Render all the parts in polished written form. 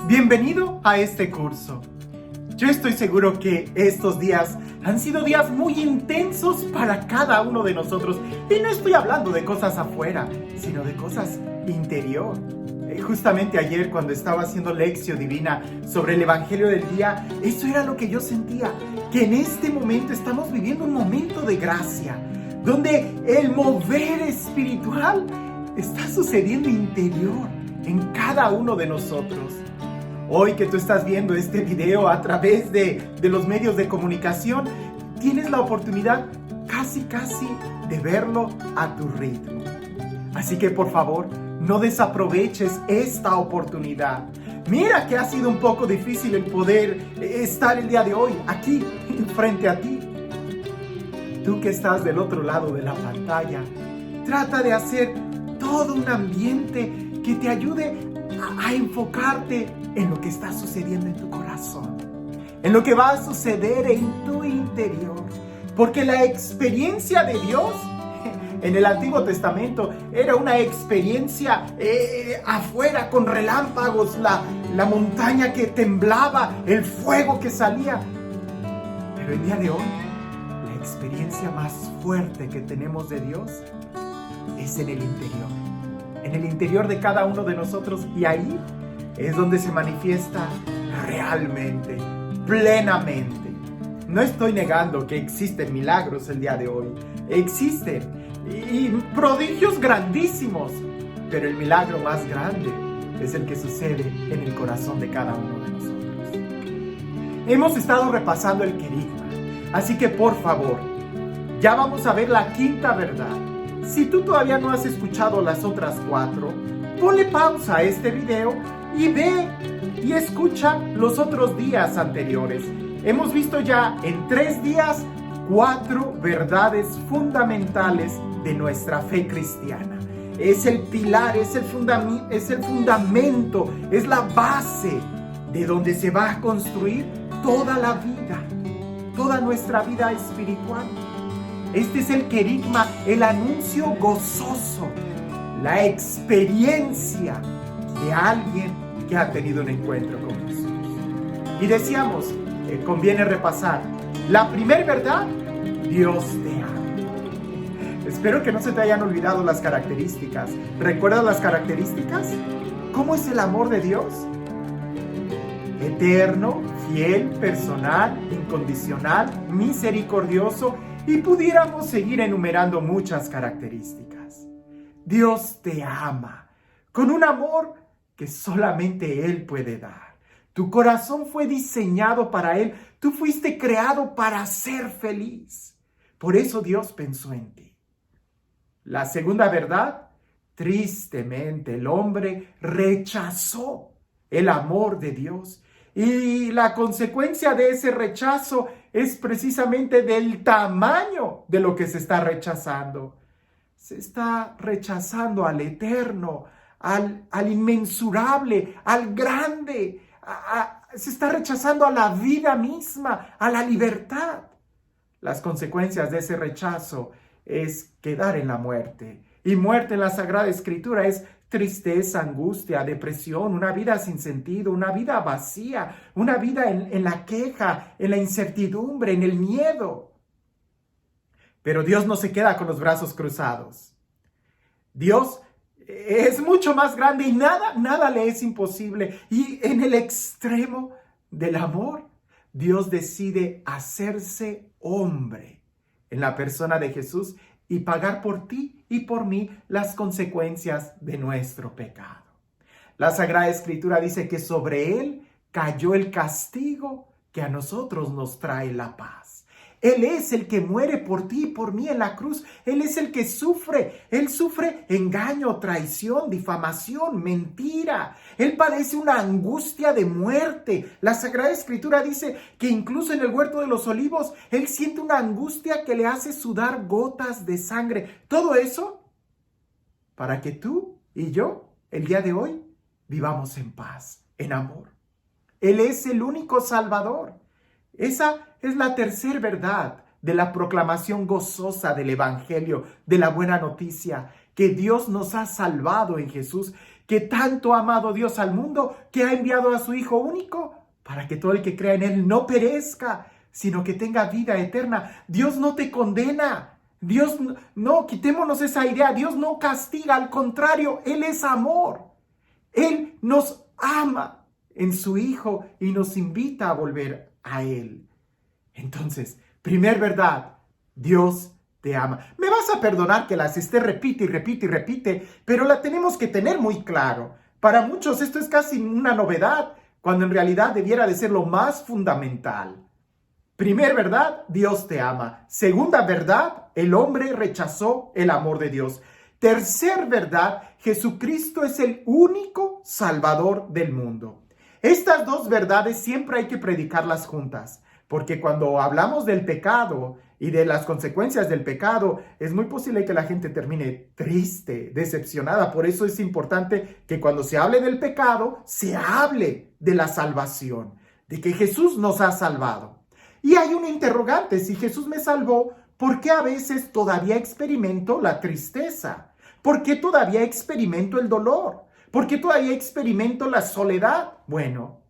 Bienvenido a este curso. Yo estoy seguro que estos días han sido días muy intensos para cada uno de nosotros. Y no estoy hablando de cosas afuera, sino de cosas interior. Justamente ayer, cuando estaba haciendo lección divina sobre el Evangelio del día, eso era lo que yo sentía, que en este momento estamos viviendo un momento de gracia, donde el mover espiritual está sucediendo interior en cada uno de nosotros. Hoy que tú estás viendo este video a través de los medios de comunicación, tienes la oportunidad casi de verlo a tu ritmo. Así que por favor, no desaproveches esta oportunidad. Mira que ha sido un poco difícil el poder estar el día de hoy aquí frente a ti. Tú que estás del otro lado de la pantalla, trata de hacer todo un ambiente que te ayude a enfocarte en lo que está sucediendo en tu corazón, en lo que va a suceder en tu interior. Porque la experiencia de Dios en el Antiguo Testamento era una experiencia afuera con relámpagos, la montaña que temblaba, el fuego que salía. Pero el día de hoy, la experiencia más fuerte que tenemos de Dios es en el interior de cada uno de nosotros, y ahí es donde se manifiesta realmente, plenamente. No estoy negando que existen milagros el día de hoy. Existen y prodigios grandísimos. Pero el milagro más grande es el que sucede en el corazón de cada uno de nosotros. Hemos estado repasando el querigma. Así que por favor, ya vamos a ver la quinta verdad. Si tú todavía no has escuchado las otras 4, ponle pausa a este video y ve y escucha los otros días anteriores. Hemos visto ya en 3 días 4 verdades fundamentales de nuestra fe cristiana. Es el pilar, es el fundamento, es la base de donde se va a construir toda la vida, toda nuestra vida espiritual. Este es el querigma, el anuncio gozoso, la experiencia de alguien que ha tenido un encuentro con Jesús. Y decíamos, conviene repasar. La primera verdad, Dios te ama. Espero que no se te hayan olvidado las características. ¿Recuerdas las características? ¿Cómo es el amor de Dios? Eterno, fiel, personal, incondicional, misericordioso, y pudiéramos seguir enumerando muchas características. Dios te ama con un amor que solamente Él puede dar. Tu corazón fue diseñado para Él. Tú fuiste creado para ser feliz. Por eso Dios pensó en ti. La segunda verdad, tristemente el hombre rechazó el amor de Dios. Y la consecuencia de ese rechazo es precisamente del tamaño de lo que se está rechazando. Se está rechazando al eterno, al inmensurable, al grande. Se está rechazando a la vida misma, a la libertad. Las consecuencias de ese rechazo es quedar en la muerte. Y muerte en la Sagrada Escritura es tristeza, angustia, depresión, una vida sin sentido, una vida vacía, una vida en la queja, en la incertidumbre, en el miedo. Pero Dios no se queda con los brazos cruzados. Dios es mucho más grande y nada le es imposible. Y en el extremo del amor, Dios decide hacerse hombre en la persona de Jesús y pagar por ti y por mí las consecuencias de nuestro pecado. La Sagrada Escritura dice que sobre Él cayó el castigo que a nosotros nos trae la paz. Él es el que muere por ti y por mí en la cruz. Él es el que sufre. Él sufre engaño, traición, difamación, mentira. Él padece una angustia de muerte. La Sagrada Escritura dice que incluso en el huerto de los olivos, Él siente una angustia que le hace sudar gotas de sangre. Todo eso para que tú y yo, el día de hoy, vivamos en paz, en amor. Él es el único Salvador. Esa es la tercera verdad de la proclamación gozosa del Evangelio, de la buena noticia, que Dios nos ha salvado en Jesús, que tanto ha amado Dios al mundo, que ha enviado a su Hijo único, para que todo el que crea en Él no perezca, sino que tenga vida eterna. Dios no te condena. Dios no, quitémonos esa idea. Dios no castiga, al contrario, Él es amor. Él nos ama en su Hijo y nos invita a volver a Él. Entonces, primer verdad, Dios te ama. Me vas a perdonar que las esté repite y repite y repite, pero la tenemos que tener muy claro. Para muchos esto es casi una novedad, cuando en realidad debiera de ser lo más fundamental. Primer verdad, Dios te ama. Segunda verdad, el hombre rechazó el amor de Dios. Tercer verdad, Jesucristo es el único Salvador del mundo. Estas dos verdades siempre hay que predicarlas juntas, porque cuando hablamos del pecado y de las consecuencias del pecado, es muy posible que la gente termine triste, decepcionada. Por eso es importante que cuando se hable del pecado, se hable de la salvación, de que Jesús nos ha salvado. Y hay una interrogante: si Jesús me salvó, ¿por qué a veces todavía experimento la tristeza? ¿Por qué todavía experimento el dolor? ¿Por qué todavía experimento la soledad? Bueno,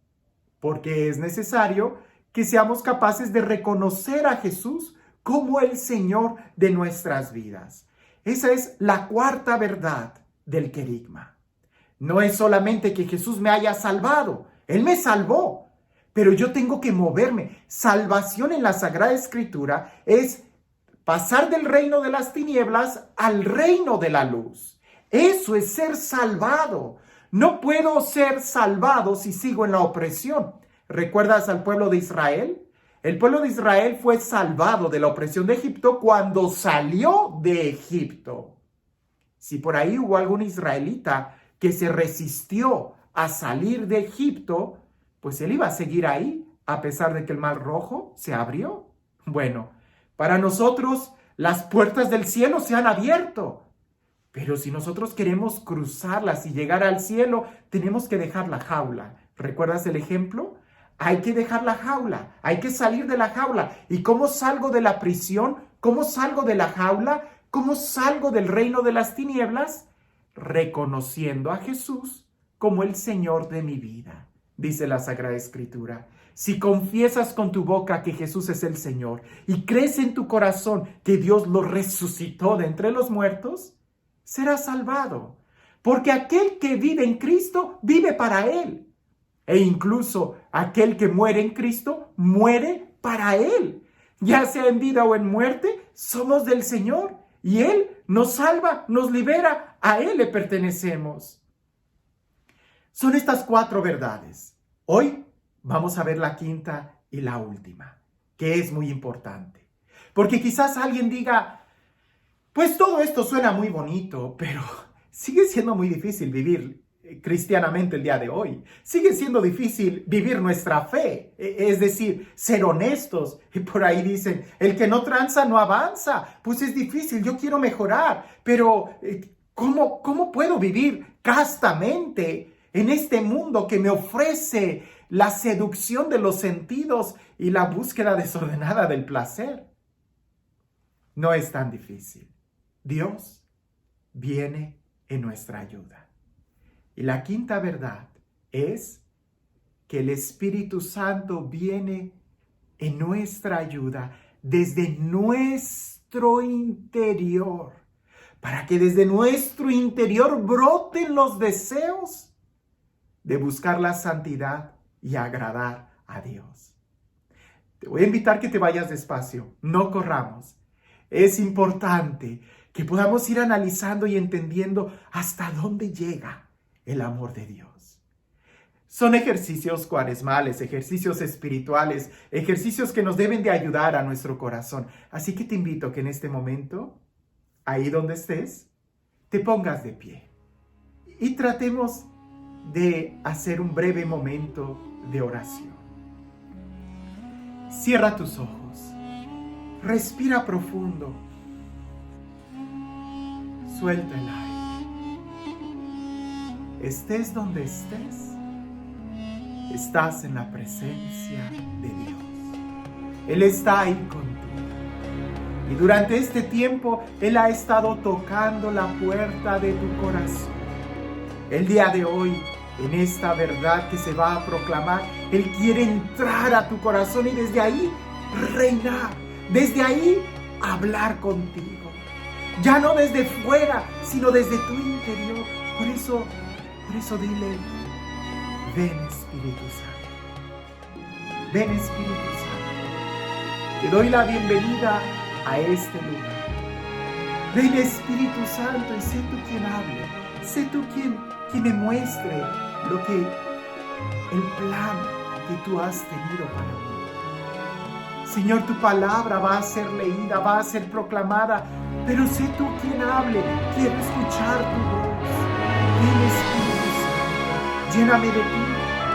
porque es necesario que seamos capaces de reconocer a Jesús como el Señor de nuestras vidas. Esa es la cuarta verdad del querigma. No es solamente que Jesús me haya salvado, Él me salvó, pero yo tengo que moverme. Salvación en la Sagrada Escritura es pasar del reino de las tinieblas al reino de la luz. Eso es ser salvado. No puedo ser salvado si sigo en la opresión. ¿Recuerdas al pueblo de Israel? El pueblo de Israel fue salvado de la opresión de Egipto cuando salió de Egipto. Si por ahí hubo algún israelita que se resistió a salir de Egipto, pues él iba a seguir ahí, a pesar de que el Mar Rojo se abrió. Bueno, para nosotros las puertas del cielo se han abierto. Pero si nosotros queremos cruzarlas y llegar al cielo, tenemos que dejar la jaula. ¿Recuerdas el ejemplo? Hay que dejar la jaula, hay que salir de la jaula. ¿Y cómo salgo de la prisión? ¿Cómo salgo de la jaula? ¿Cómo salgo del reino de las tinieblas? Reconociendo a Jesús como el Señor de mi vida, dice la Sagrada Escritura. Si confiesas con tu boca que Jesús es el Señor y crees en tu corazón que Dios lo resucitó de entre los muertos, serás salvado. Porque aquel que vive en Cristo vive para Él. E incluso aquel que muere en Cristo muere para Él. Ya sea en vida o en muerte, somos del Señor. Y Él nos salva, nos libera, a Él le pertenecemos. Son estas cuatro verdades. Hoy vamos a ver la quinta y la última, que es muy importante. Porque quizás alguien diga, pues todo esto suena muy bonito, pero sigue siendo muy difícil vivir cristianamente el día de hoy. Sigue siendo difícil vivir nuestra fe, es decir, ser honestos. Y por ahí dicen, el que no tranza no avanza. Pues es difícil, yo quiero mejorar, pero ¿cómo puedo vivir castamente en este mundo que me ofrece la seducción de los sentidos y la búsqueda desordenada del placer? No es tan difícil. Dios viene en nuestra ayuda. Y la quinta verdad es que el Espíritu Santo viene en nuestra ayuda desde nuestro interior, para que desde nuestro interior broten los deseos de buscar la santidad y agradar a Dios. Te voy a invitar que te vayas despacio, no corramos. Es importante que podamos ir analizando y entendiendo hasta dónde llega el amor de Dios. Son ejercicios cuaresmales, ejercicios espirituales, ejercicios que nos deben de ayudar a nuestro corazón. Así que te invito a que en este momento, ahí donde estés, te pongas de pie y tratemos de hacer un breve momento de oración. Cierra tus ojos, respira profundo, suelta el aire. Estés donde estés, estás en la presencia de Dios. Él está ahí contigo. Y durante este tiempo, Él ha estado tocando la puerta de tu corazón. El día de hoy, en esta verdad que se va a proclamar, Él quiere entrar a tu corazón y desde ahí reinar, desde ahí hablar contigo. Ya no desde fuera, sino desde tu interior. Por eso dile, ven Espíritu Santo. Ven Espíritu Santo. Te doy la bienvenida a este lugar. Ven Espíritu Santo y sé tú quien hable. Sé tú quien me muestre el plan que tú has tenido para mí. Señor, tu palabra va a ser leída, va a ser proclamada, pero sé tú quien hable. Quiero escuchar tu voz. Ven Espíritu Santo, lléname de ti.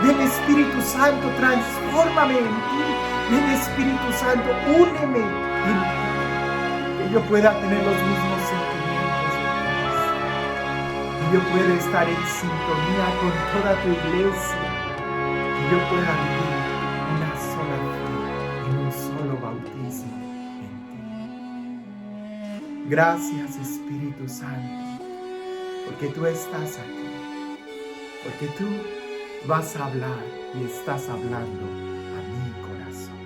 Ven Espíritu Santo, transfórmame en ti. Ven Espíritu Santo, úneme en ti. Que yo pueda tener los mismos sentimientos de paz. Que yo pueda estar en sintonía con toda tu iglesia. Que yo pueda vivir una sola fe, en un solo bautismo en ti. Gracias Espíritu Santo, porque tú estás aquí. Porque tú vas a hablar y estás hablando a mi corazón.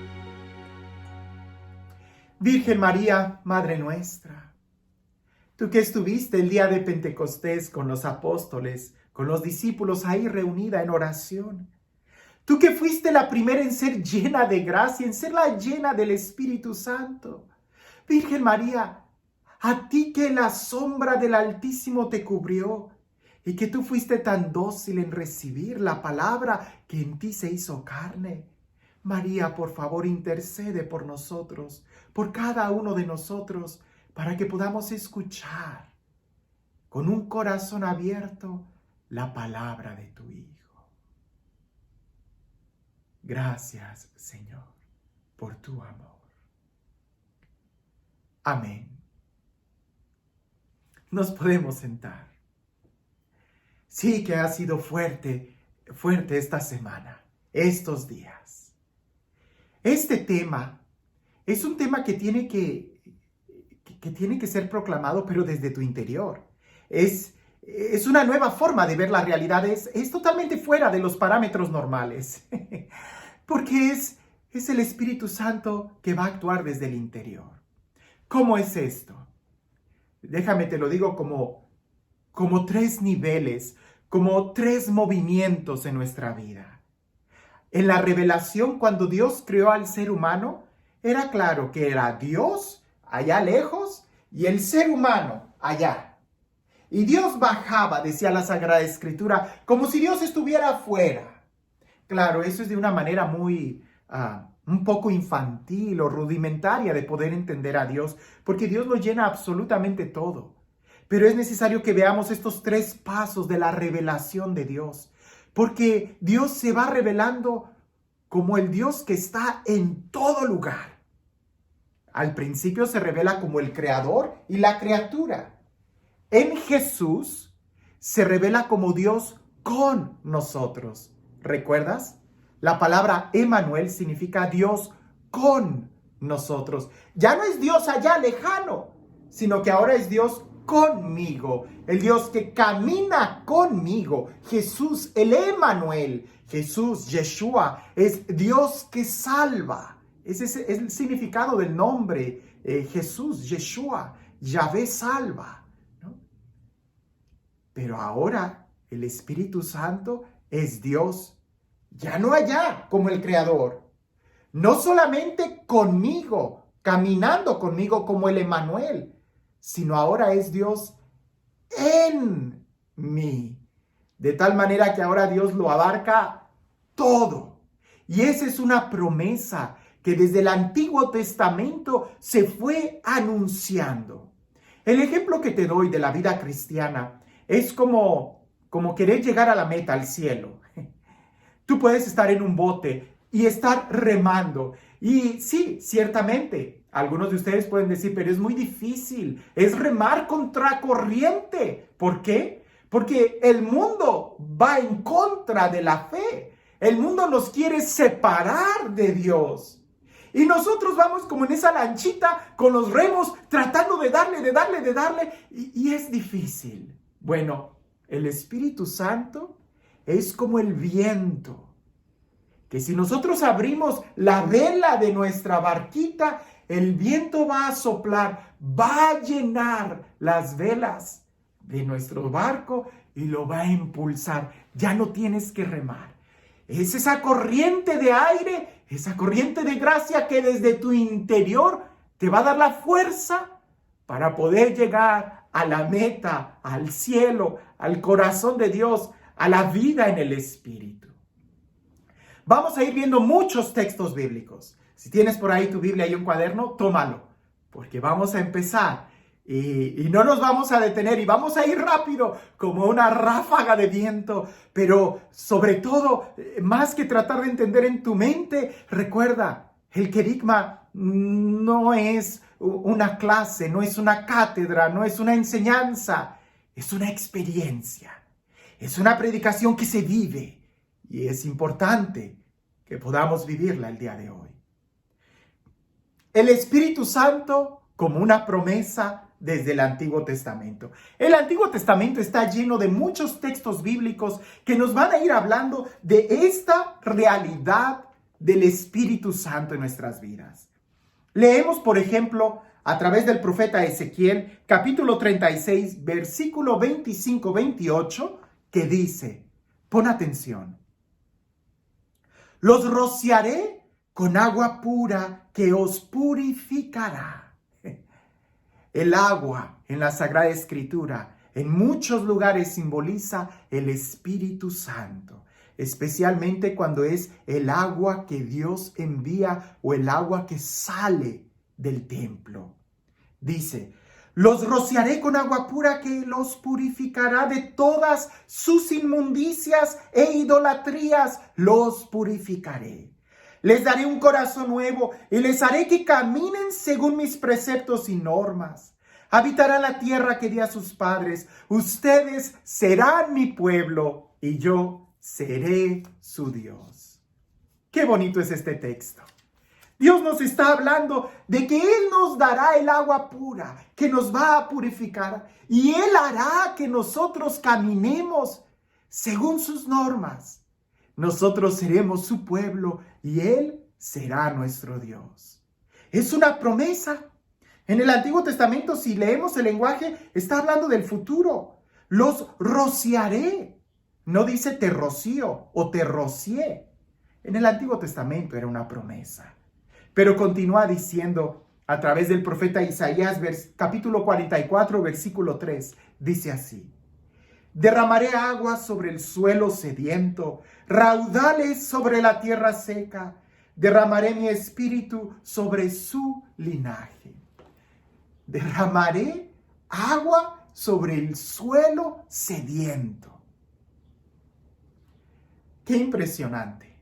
Virgen María, Madre nuestra, tú que estuviste el día de Pentecostés con los apóstoles, con los discípulos ahí reunida en oración, tú que fuiste la primera en ser llena de gracia, en ser la llena del Espíritu Santo, Virgen María, a ti que la sombra del Altísimo te cubrió, y que tú fuiste tan dócil en recibir la palabra que en ti se hizo carne. María, por favor, intercede por nosotros, por cada uno de nosotros, para que podamos escuchar con un corazón abierto la palabra de tu Hijo. Gracias, Señor, por tu amor. Amén. Nos podemos sentar. Sí que ha sido fuerte esta semana, estos días. Este tema es un tema que tiene que ser proclamado, pero desde tu interior. Es una nueva forma de ver la realidad, es totalmente fuera de los parámetros normales, porque es el Espíritu Santo que va a actuar desde el interior. ¿Cómo es esto? Déjame te lo digo como 3 niveles, como 3 movimientos en nuestra vida. En la revelación, cuando Dios creó al ser humano, era claro que era Dios allá lejos y el ser humano allá. Y Dios bajaba, decía la Sagrada Escritura, como si Dios estuviera afuera. Claro, eso es de una manera muy un poco infantil o rudimentaria de poder entender a Dios, porque Dios lo llena absolutamente todo. Pero es necesario que veamos estos 3 pasos de la revelación de Dios, porque Dios se va revelando como el Dios que está en todo lugar. Al principio se revela como el creador y la criatura. En Jesús se revela como Dios con nosotros. ¿Recuerdas? La palabra Emmanuel significa Dios con nosotros. Ya no es Dios allá lejano, sino que ahora es Dios conmigo, el Dios que camina conmigo. Jesús, el Emmanuel, Jesús, Yeshua, es Dios que salva. Ese es el significado del nombre Jesús, Yeshua, Yahvé salva, ¿no? Pero ahora el Espíritu Santo es Dios, ya no allá como el Creador, no solamente conmigo, caminando conmigo como el Emmanuel, sino ahora es Dios en mí. De tal manera que ahora Dios lo abarca todo. Y esa es una promesa que desde el Antiguo Testamento se fue anunciando. El ejemplo que te doy de la vida cristiana es como querer llegar a la meta, al cielo. Tú puedes estar en un bote y estar remando. Y sí, ciertamente, algunos de ustedes pueden decir, pero es muy difícil, es remar contra corriente. ¿Por qué? Porque el mundo va en contra de la fe. El mundo nos quiere separar de Dios. Y nosotros vamos como en esa lanchita con los remos tratando de darle, y es difícil. Bueno, El Espíritu Santo es como el viento, que si nosotros abrimos la vela de nuestra barquita, el viento va a soplar, va a llenar las velas de nuestro barco y lo va a impulsar. Ya no tienes que remar. Es esa corriente de aire, esa corriente de gracia que desde tu interior te va a dar la fuerza para poder llegar a la meta, al cielo, al corazón de Dios, a la vida en el Espíritu. Vamos a ir viendo muchos textos bíblicos. Si tienes por ahí tu Biblia y un cuaderno, tómalo, porque vamos a empezar y no nos vamos a detener y vamos a ir rápido como una ráfaga de viento, pero sobre todo, más que tratar de entender en tu mente, recuerda, el querigma no es una clase, no es una cátedra, no es una enseñanza, es una experiencia, es una predicación que se vive y es importante que podamos vivirla el día de hoy. El Espíritu Santo como una promesa desde el Antiguo Testamento. El Antiguo Testamento está lleno de muchos textos bíblicos que nos van a ir hablando de esta realidad del Espíritu Santo en nuestras vidas. Leemos, por ejemplo, a través del profeta Ezequiel, capítulo 36, versículo 25-28, que dice, pon atención, los rociaré con agua pura que os purificará. El agua en la Sagrada Escritura en muchos lugares simboliza el Espíritu Santo, especialmente cuando es el agua que Dios envía o el agua que sale del templo. Dice, los rociaré con agua pura que los purificará de todas sus inmundicias e idolatrías, los purificaré. Les daré un corazón nuevo y les haré que caminen según mis preceptos y normas. Habitarán la tierra que di a sus padres. Ustedes serán mi pueblo y yo seré su Dios. Qué bonito es este texto. Dios nos está hablando de que Él nos dará el agua pura, que nos va a purificar. Y Él hará que nosotros caminemos según sus normas. Nosotros seremos su pueblo y Él será nuestro Dios. Es una promesa. En el Antiguo Testamento, si leemos el lenguaje, está hablando del futuro. Los rociaré. No dice te rocío o te rocié. En el Antiguo Testamento era una promesa. Pero continúa diciendo a través del profeta Isaías, capítulo 44, versículo 3, dice así. Derramaré agua sobre el suelo sediento, raudales sobre la tierra seca. Derramaré mi espíritu sobre su linaje. Derramaré agua sobre el suelo sediento. Qué impresionante.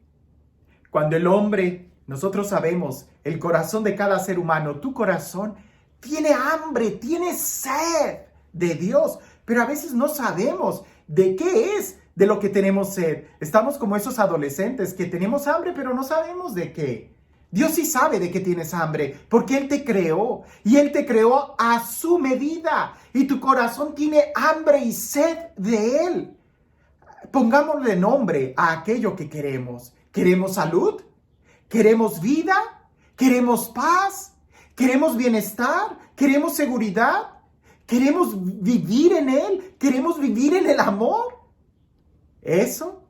Cuando el hombre, nosotros sabemos, el corazón de cada ser humano, tu corazón, tiene hambre, tiene sed de Dios. Pero a veces no sabemos de qué es de lo que tenemos sed. Estamos como esos adolescentes que tenemos hambre, pero no sabemos de qué. Dios sí sabe de qué tienes hambre, porque Él te creó. Y Él te creó a su medida. Y tu corazón tiene hambre y sed de Él. Pongámosle nombre a aquello que queremos. ¿Queremos salud? ¿Queremos vida? ¿Queremos paz? ¿Queremos bienestar? ¿Queremos seguridad? ¿Queremos vivir en Él? ¿Queremos vivir en el amor? Eso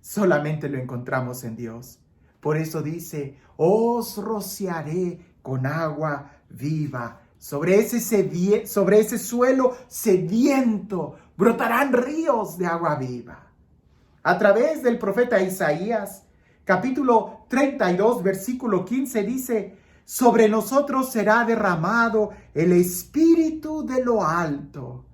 solamente lo encontramos en Dios. Por eso dice, os rociaré con agua viva. Sobre ese suelo sediento brotarán ríos de agua viva. A través del profeta Isaías, capítulo 32, versículo 15, dice, sobre nosotros será derramado el Espíritu de lo alto.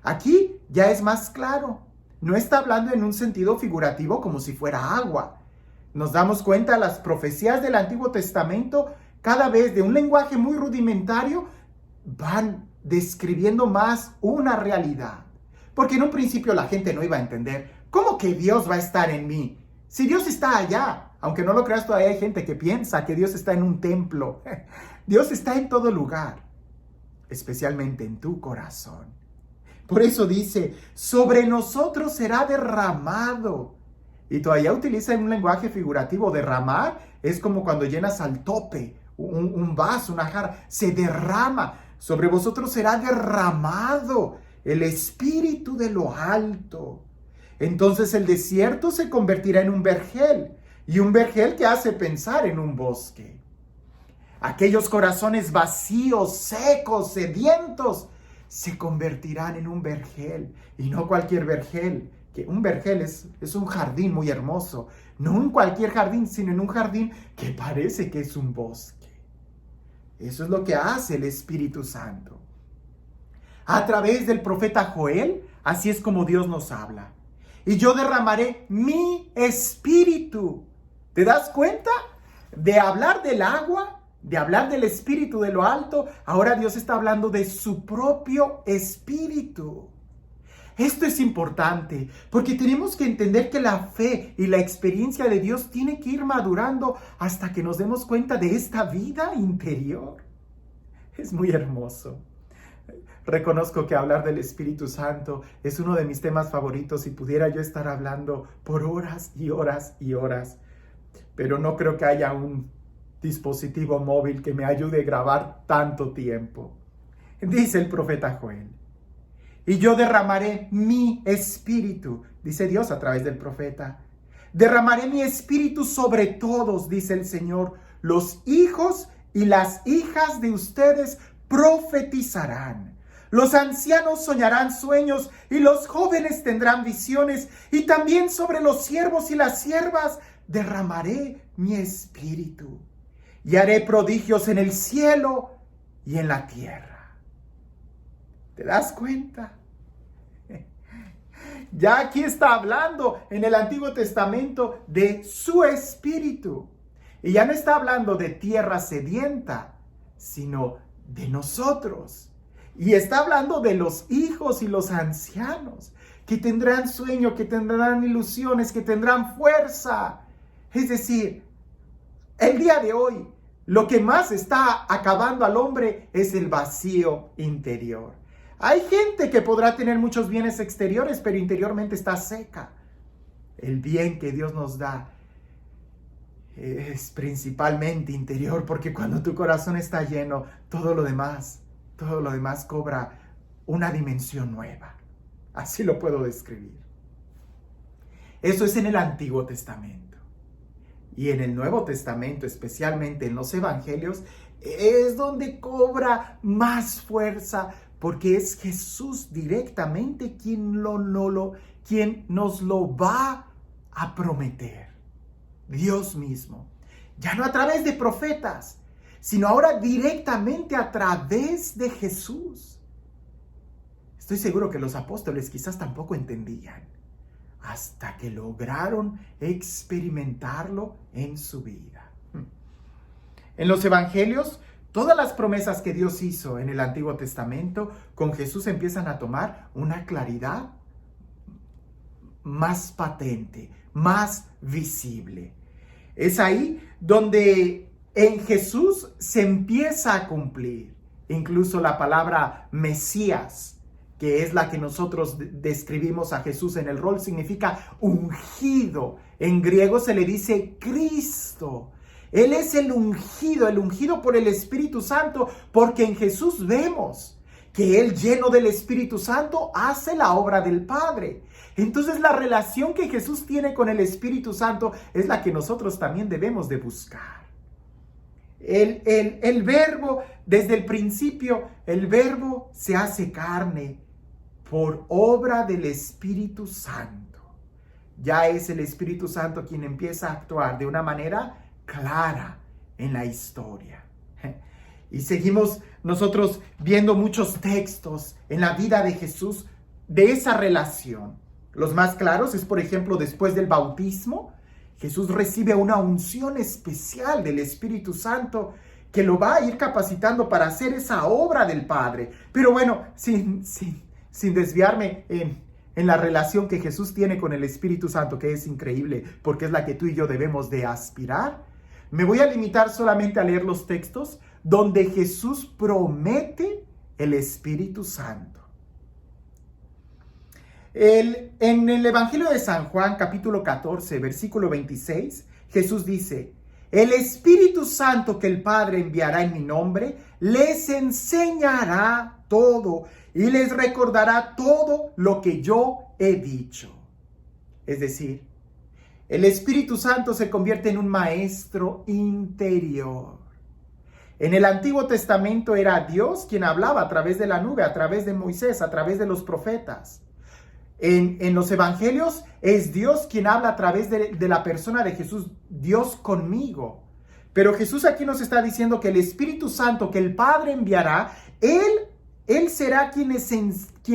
Aquí ya es más claro. No está hablando en un sentido figurativo como si fuera agua. Nos damos cuenta, las profecías del Antiguo Testamento, cada vez de un lenguaje muy rudimentario, van describiendo más una realidad. Porque en un principio la gente no iba a entender, ¿cómo que Dios va a estar en mí? Si Dios está allá. Aunque no lo creas, todavía hay gente que piensa que Dios está en un templo. Dios está en todo lugar, especialmente en tu corazón. Por eso dice, sobre nosotros será derramado. Y todavía utiliza un lenguaje figurativo. Derramar es como cuando llenas al tope un vaso, una jarra. Se derrama. Sobre vosotros será derramado el Espíritu de lo alto. Entonces el desierto se convertirá en un vergel. Y un vergel que hace pensar en un bosque. Aquellos corazones vacíos, secos, sedientos, se convertirán en un vergel. Y no cualquier vergel. Que un vergel es un jardín muy hermoso. No en cualquier jardín, sino en un jardín que parece que es un bosque. Eso es lo que hace el Espíritu Santo. A través del profeta Joel, así es como Dios nos habla. Y yo derramaré mi espíritu. ¿Te das cuenta? De hablar del agua, de hablar del espíritu de lo alto, ahora Dios está hablando de su propio espíritu. Esto es importante porque tenemos que entender que la fe y la experiencia de Dios tiene que ir madurando hasta que nos demos cuenta de esta vida interior. Es muy hermoso. Reconozco que hablar del Espíritu Santo es uno de mis temas favoritos y pudiera yo estar hablando por horas y horas y horas. Pero no creo que haya un dispositivo móvil que me ayude a grabar tanto tiempo. Dice el profeta Joel. Y yo derramaré mi espíritu, dice Dios a través del profeta. Derramaré mi espíritu sobre todos, dice el Señor. Los hijos y las hijas de ustedes profetizarán. Los ancianos soñarán sueños y los jóvenes tendrán visiones. Y también sobre los siervos y las siervas derramaré mi espíritu. Y haré prodigios en el cielo y en la tierra. ¿Te das cuenta? Ya aquí está hablando en el Antiguo Testamento de su espíritu. Y ya no está hablando de tierra sedienta, sino de nosotros. Y está hablando de los hijos y los ancianos, que tendrán sueño, que tendrán ilusiones, que tendrán fuerza. Es decir, el día de hoy, lo que más está acabando al hombre es el vacío interior. Hay gente que podrá tener muchos bienes exteriores, pero interiormente está seca. El bien que Dios nos da es principalmente interior, porque cuando tu corazón está lleno, todo lo demás cobra una dimensión nueva. Así lo puedo describir. Eso es en el Antiguo Testamento. Y en el Nuevo Testamento, especialmente en los Evangelios, es donde cobra más fuerza, porque es Jesús directamente quien nos lo va a prometer. Dios mismo. Ya no a través de profetas, sino ahora directamente a través de Jesús. Estoy seguro que los apóstoles quizás tampoco entendían, hasta que lograron experimentarlo en su vida. En los Evangelios, todas las promesas que Dios hizo en el Antiguo Testamento, con Jesús empiezan a tomar una claridad más patente, más visible. Es ahí donde en Jesús se empieza a cumplir incluso la palabra Mesías, que es la que nosotros describimos a Jesús en el rol, significa ungido. En griego se le dice Cristo. Él es el ungido por el Espíritu Santo, porque en Jesús vemos que Él, lleno del Espíritu Santo, hace la obra del Padre. Entonces la relación que Jesús tiene con el Espíritu Santo es la que nosotros también debemos de buscar. El verbo, desde el principio, el verbo se hace carne por obra del Espíritu Santo. Ya es el Espíritu Santo quien empieza a actuar de una manera clara en la historia. Y seguimos nosotros viendo muchos textos en la vida de Jesús de esa relación. Los más claros es, por ejemplo, después del bautismo, Jesús recibe una unción especial del Espíritu Santo que lo va a ir capacitando para hacer esa obra del Padre. Pero bueno, sin desviarme en la relación que Jesús tiene con el Espíritu Santo, que es increíble, porque es la que tú y yo debemos de aspirar, me voy a limitar solamente a leer los textos donde Jesús promete el Espíritu Santo. En el Evangelio de San Juan, capítulo 14, versículo 26, Jesús dice: el Espíritu Santo que el Padre enviará en mi nombre, les enseñará todo y les recordará todo lo que yo he dicho. Es decir, el Espíritu Santo se convierte en un maestro interior. En el Antiguo Testamento era Dios quien hablaba a través de la nube, a través de Moisés, a través de los profetas. En los evangelios es Dios quien habla a través de la persona de Jesús, Dios conmigo. Pero Jesús aquí nos está diciendo que el Espíritu Santo que el Padre enviará, Él será quien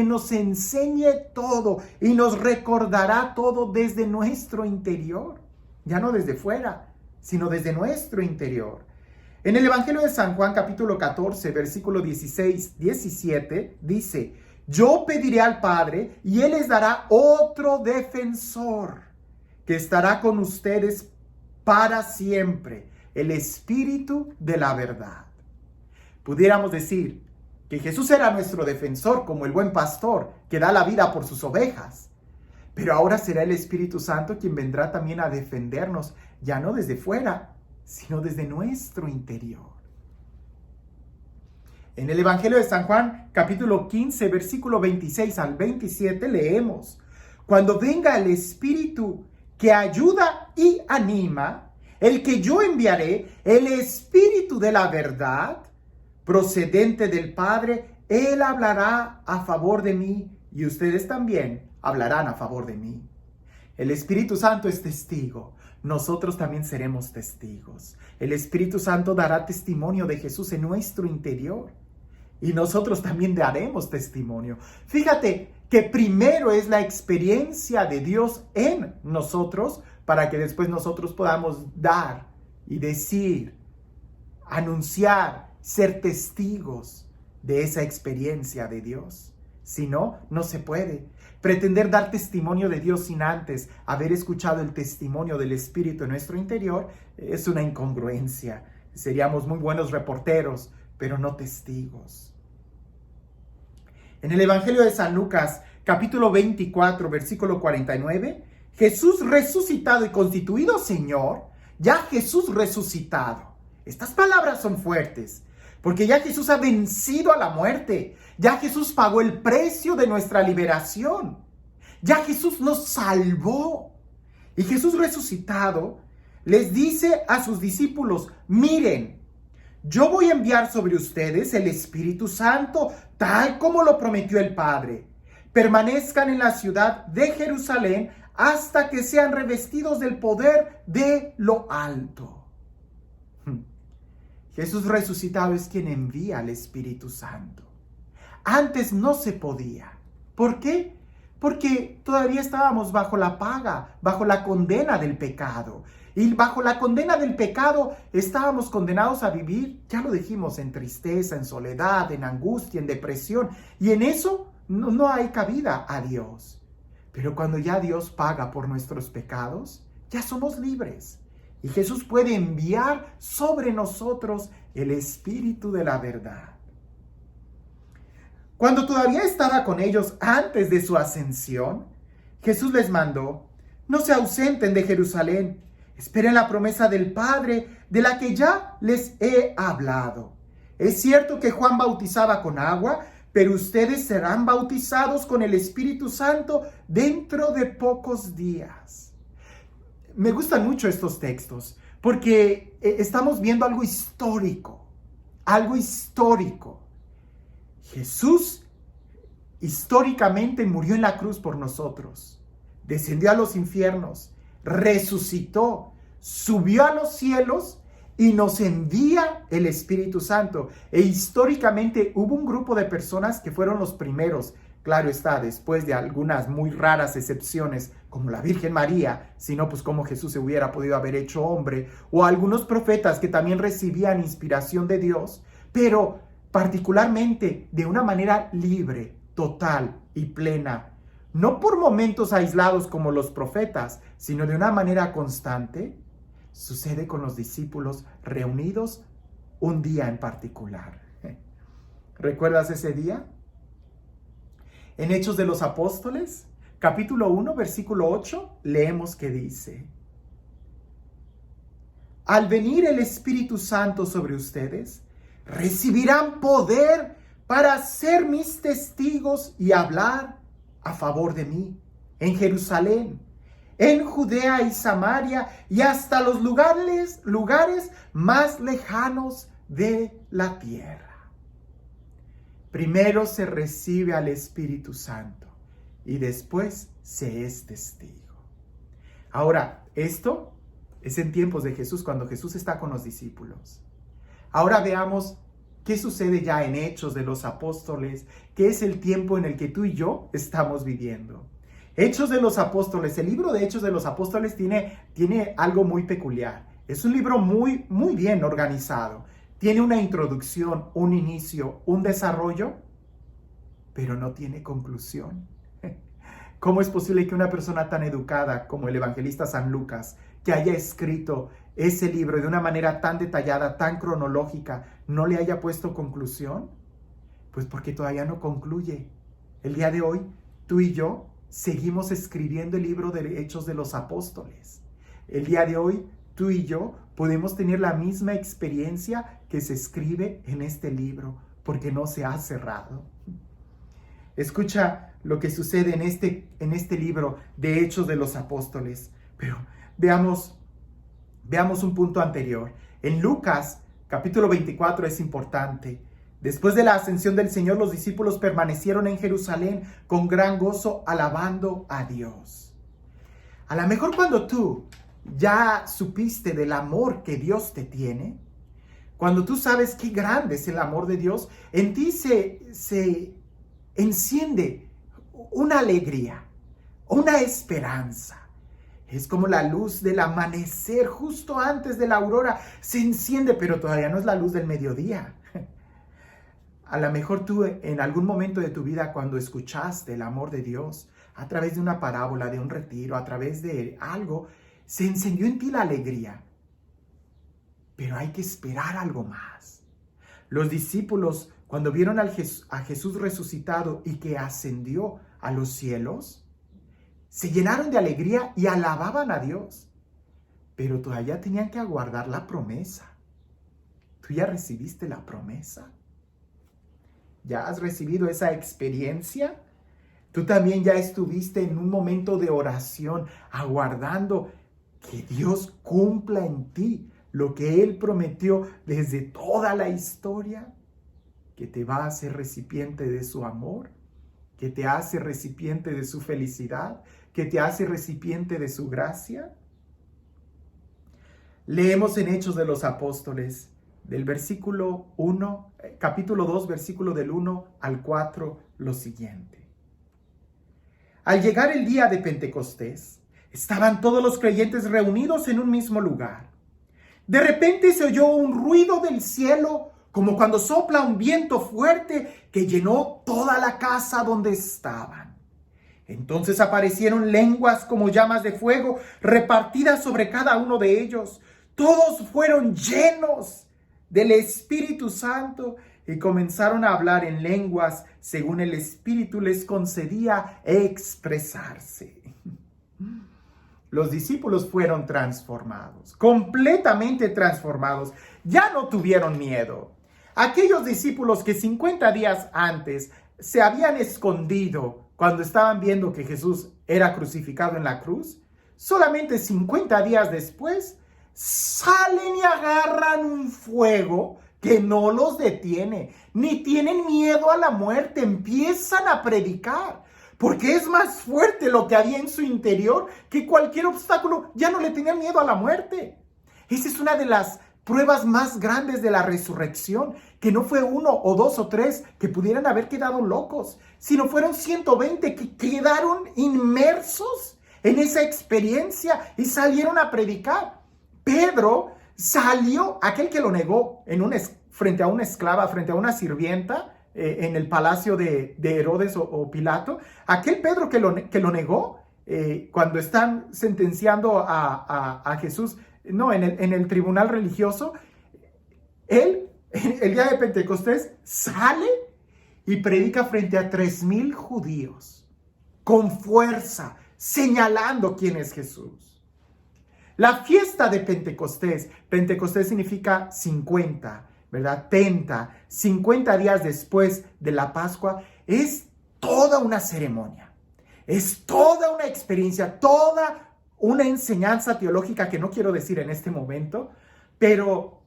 nos enseñe todo y nos recordará todo desde nuestro interior. Ya no desde fuera, sino desde nuestro interior. En el Evangelio de San Juan, capítulo 14, versículo 16, 17, dice: yo pediré al Padre y Él les dará otro defensor que estará con ustedes para siempre, el Espíritu de la verdad. Pudiéramos decir que Jesús era nuestro defensor como el buen pastor que da la vida por sus ovejas. Pero ahora será el Espíritu Santo quien vendrá también a defendernos, ya no desde fuera, sino desde nuestro interior. En el Evangelio de San Juan, capítulo 15, versículo 26 al 27, leemos: cuando venga el Espíritu que ayuda y anima, el que yo enviaré, el Espíritu de la verdad, procedente del Padre, Él hablará a favor de mí y ustedes también hablarán a favor de mí. El Espíritu Santo es testigo. Nosotros también seremos testigos. El Espíritu Santo dará testimonio de Jesús en nuestro interior. Y nosotros también daremos testimonio. Fíjate que primero es la experiencia de Dios en nosotros para que después nosotros podamos dar y decir, anunciar, ser testigos de esa experiencia de Dios. Si no, no se puede. Pretender dar testimonio de Dios sin antes haber escuchado el testimonio del Espíritu en nuestro interior es una incongruencia. Seríamos muy buenos reporteros, pero no testigos. En el Evangelio de San Lucas, capítulo 24, versículo 49, Jesús resucitado y constituido Señor, ya Jesús resucitado. Estas palabras son fuertes, porque ya Jesús ha vencido a la muerte, ya Jesús pagó el precio de nuestra liberación, ya Jesús nos salvó. Y Jesús resucitado les dice a sus discípulos: miren, yo voy a enviar sobre ustedes el Espíritu Santo, tal como lo prometió el Padre. Permanezcan en la ciudad de Jerusalén hasta que sean revestidos del poder de lo alto. Jesús resucitado es quien envía al Espíritu Santo. Antes no se podía. ¿Por qué? Porque todavía estábamos bajo la paga, bajo la condena del pecado. Y bajo la condena del pecado estábamos condenados a vivir, ya lo dijimos, en tristeza, en soledad, en angustia, en depresión. Y en eso no hay cabida a Dios. Pero cuando ya Dios paga por nuestros pecados, ya somos libres. Y Jesús puede enviar sobre nosotros el Espíritu de la verdad. Cuando todavía estaba con ellos antes de su ascensión, Jesús les mandó: no se ausenten de Jerusalén, esperen la promesa del Padre de la que ya les he hablado. Es cierto que Juan bautizaba con agua, pero ustedes serán bautizados con el Espíritu Santo dentro de pocos días. Me gustan mucho estos textos porque estamos viendo algo histórico, algo histórico. Jesús históricamente murió en la cruz por nosotros, descendió a los infiernos, resucitó, subió a los cielos y nos envía el Espíritu Santo. E históricamente hubo un grupo de personas que fueron los primeros, claro está, después de algunas muy raras excepciones, como la Virgen María, si no, pues cómo Jesús se hubiera podido haber hecho hombre, o algunos profetas que también recibían inspiración de Dios, pero particularmente de una manera libre, total y plena, no por momentos aislados como los profetas, sino de una manera constante. Sucede con los discípulos reunidos un día en particular. ¿Recuerdas ese día? En Hechos de los Apóstoles, capítulo 1, versículo 8, leemos que dice: al venir el Espíritu Santo sobre ustedes, recibirán poder para ser mis testigos y hablar a favor de mí en Jerusalén, en Judea y Samaria y hasta los lugares más lejanos de la tierra. Primero se recibe al Espíritu Santo y después se es testigo. Ahora, esto es en tiempos de Jesús, cuando Jesús está con los discípulos. Ahora veamos qué sucede ya en Hechos de los Apóstoles, que es el tiempo en el que tú y yo estamos viviendo. Hechos de los Apóstoles, el libro de Hechos de los Apóstoles tiene algo muy peculiar. Es un libro muy bien organizado. Tiene una introducción, un inicio, un desarrollo, pero no tiene conclusión. ¿Cómo es posible que una persona tan educada como el evangelista San Lucas, que haya escrito ese libro de una manera tan detallada, tan cronológica, no le haya puesto conclusión? Pues porque todavía no concluye. El día de hoy, tú y yo seguimos escribiendo el libro de Hechos de los Apóstoles. El día de hoy, tú y yo podemos tener la misma experiencia que se escribe en este libro, porque no se ha cerrado. Escucha lo que sucede en este libro de Hechos de los Apóstoles. Pero veamos un punto anterior. En Lucas, capítulo 24, es importante. Después de la ascensión del Señor, los discípulos permanecieron en Jerusalén con gran gozo, alabando a Dios. A lo mejor cuando tú ya supiste del amor que Dios te tiene, cuando tú sabes qué grande es el amor de Dios, en ti se enciende una alegría, una esperanza. Es como la luz del amanecer justo antes de la aurora. Se enciende, pero todavía no es la luz del mediodía. A lo mejor tú en algún momento de tu vida, cuando escuchaste el amor de Dios a través de una parábola, de un retiro, a través de algo, se encendió en ti la alegría. Pero hay que esperar algo más. Los discípulos, cuando vieron a Jesús resucitado y que ascendió a los cielos, se llenaron de alegría y alababan a Dios. Pero todavía tenían que aguardar la promesa. ¿Tú ya recibiste la promesa? ¿Ya has recibido esa experiencia? Tú también ya estuviste en un momento de oración, aguardando que Dios cumpla en ti lo que Él prometió desde toda la historia, que te va a hacer recipiente de su amor, que te hace recipiente de su felicidad, que te hace recipiente de su gracia. Leemos en Hechos de los Apóstoles, del versículo 1, capítulo 2, versículo del 1 al 4, lo siguiente. Al llegar el día de Pentecostés, estaban todos los creyentes reunidos en un mismo lugar. De repente se oyó un ruido del cielo, como cuando sopla un viento fuerte que llenó toda la casa donde estaban. Entonces aparecieron lenguas como llamas de fuego repartidas sobre cada uno de ellos. Todos fueron llenos del Espíritu Santo y comenzaron a hablar en lenguas según el Espíritu les concedía expresarse. Los discípulos fueron transformados, completamente transformados. Ya no tuvieron miedo. Aquellos discípulos que 50 días antes se habían escondido cuando estaban viendo que Jesús era crucificado en la cruz, solamente 50 días después salen y agarran un fuego que no los detiene, ni tienen miedo a la muerte, empiezan a predicar, porque es más fuerte lo que había en su interior que cualquier obstáculo. Ya no le tenían miedo a la muerte. Esa es una de las pruebas más grandes de la resurrección, que no fue 1 o 2 o 3 que pudieran haber quedado locos, sino fueron 120 que quedaron inmersos en esa experiencia y salieron a predicar. Pedro salió, aquel que lo negó frente a una esclava, frente a una sirvienta, en el palacio de Herodes o Pilato, aquel Pedro que lo negó, cuando están sentenciando a Jesús, en el tribunal religioso, él, el día de Pentecostés, sale y predica frente a 3,000 judíos. con fuerza, señalando quién es Jesús. La fiesta de Pentecostés, Pentecostés significa 50, ¿verdad? Penta, 50 días después de la Pascua, es toda una ceremonia, es toda una experiencia, toda una enseñanza teológica que no quiero decir en este momento, pero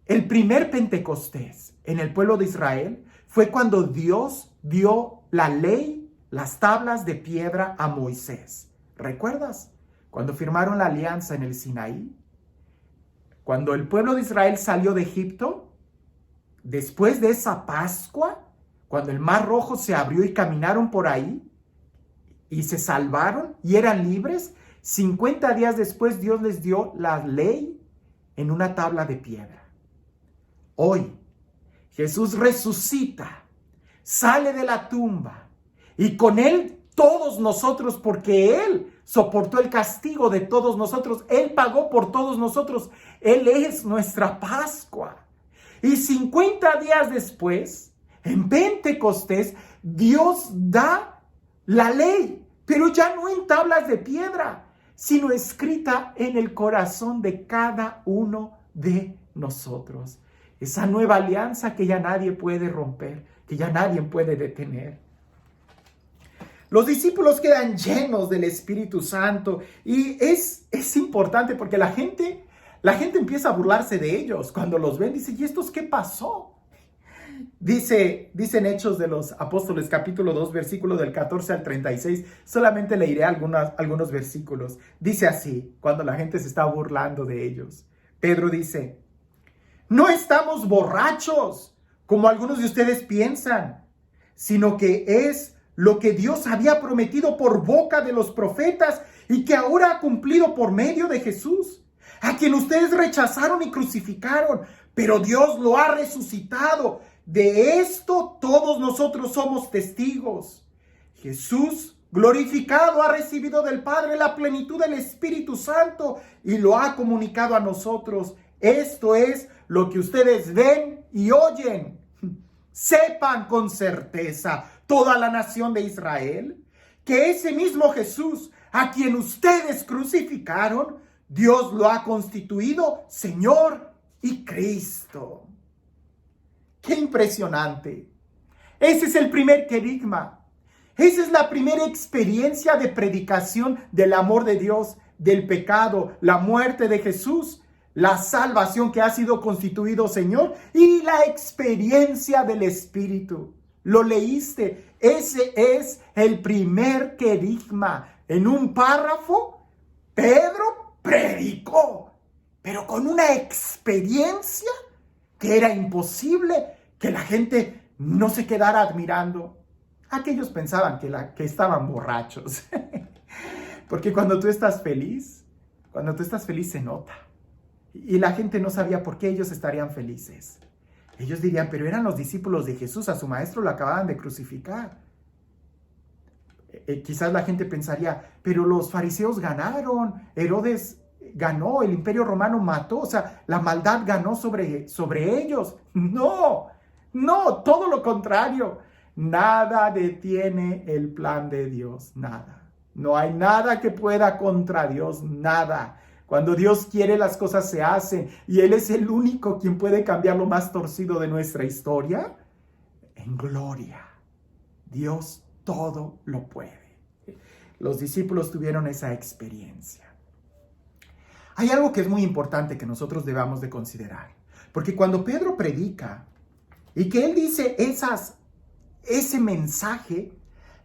el primer Pentecostés en el pueblo de Israel fue cuando Dios dio la ley, las tablas de piedra a Moisés. ¿Recuerdas? Cuando firmaron la alianza en el Sinaí, cuando el pueblo de Israel salió de Egipto, después de esa Pascua, cuando el Mar Rojo se abrió y caminaron por ahí y se salvaron y eran libres, 50 días después Dios les dio la ley en una tabla de piedra. Hoy Jesús resucita, sale de la tumba y con él todos nosotros, porque él soportó el castigo de todos nosotros, él pagó por todos nosotros, él es nuestra Pascua. Y 50 días después, en Pentecostés, Dios da la ley, pero ya no en tablas de piedra, sino escrita en el corazón de cada uno de nosotros. Esa nueva alianza que ya nadie puede romper, que ya nadie puede detener. Los discípulos quedan llenos del Espíritu Santo y es importante porque la gente empieza a burlarse de ellos. Cuando los ven, dice, ¿y estos qué pasó? Dicen Hechos de los Apóstoles, capítulo 2, versículo del 14 al 36. Solamente leeré algunos versículos. Dice así, cuando la gente se está burlando de ellos. Pedro dice, no estamos borrachos, como algunos de ustedes piensan, sino que es lo que Dios había prometido por boca de los profetas y que ahora ha cumplido por medio de Jesús, a quien ustedes rechazaron y crucificaron, pero Dios lo ha resucitado. De esto todos nosotros somos testigos. Jesús, glorificado, ha recibido del Padre la plenitud del Espíritu Santo y lo ha comunicado a nosotros. Esto es lo que ustedes ven y oyen. Sepan con certeza, toda la nación de Israel, que ese mismo Jesús, a quien ustedes crucificaron, Dios lo ha constituido Señor y Cristo. ¡Qué impresionante! Ese es el primer querigma. Esa es la primera experiencia de predicación del amor de Dios, del pecado, la muerte de Jesús, la salvación que ha sido constituido Señor y la experiencia del Espíritu. Lo leíste. Ese es el primer querigma. En un párrafo, Pedro predicó, pero con una experiencia que era imposible que la gente no se quedara admirando. Aquellos pensaban que estaban borrachos. Porque cuando tú estás feliz se nota. Y la gente no sabía por qué ellos estarían felices. Ellos dirían, pero eran los discípulos de Jesús, a su maestro lo acababan de crucificar. Quizás la gente pensaría, pero los fariseos ganaron, Herodes ganó, el imperio romano mató, o sea, la maldad ganó sobre ellos. No, todo lo contrario. Nada detiene el plan de Dios, nada. No hay nada que pueda contra Dios, nada. Cuando Dios quiere, las cosas se hacen y Él es el único quien puede cambiar lo más torcido de nuestra historia en gloria. Dios todo lo puede. Los discípulos tuvieron esa experiencia. Hay algo que es muy importante que nosotros debamos de considerar, porque cuando Pedro predica y que él dice ese mensaje,